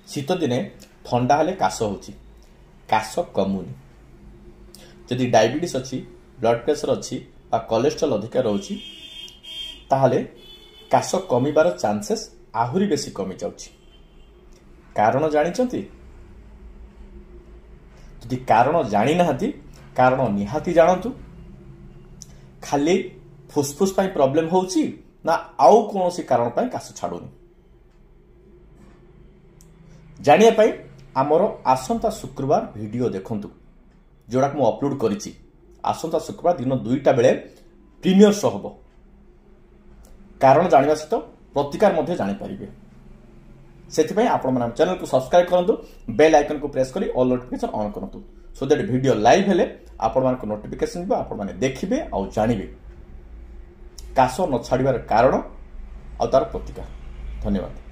शीत दिने ठंडा हेले काश होची काश कमुनी जदि डायबिटीज अच्छी ब्लड प्रेशर अच्छी बा कोलेस्ट्रॉल अधिक रोची ताहले काश कमिबार चांसेस आहुरी बेसी कमी जाउची। कारण जानिचंती जदि कारण जानी नाहंती कारण निहाती जानतु। खाली फुसफुस पाई प्रॉब्लम होउची ना आउ कोनोसी कारण पाई काश छाडुनी जानिया पाई आमर आसंता शुक्रवार वीडियो देखंतु जोड़ा मु अपलोड करिछि। आसंता शुक्रवार दिन 2टा बेले प्रीमियर शो हबो। कारण जानिबा सहित प्रतिकार मध्ये जानि परिबे। सेथिपई आपण मन चैनल को सब्सक्राइब करंतु बेल आइकन को प्रेस करी ऑल नोटिफिकेशन ऑन करंतु सो दैट वीडियो लाइव हेले आपण मन को नोटिफिकेशन दिबो आपण माने देखिबे आ जानिबे काश न छाड़िबार कारण आ तार प्रतिकार। धन्यवाद।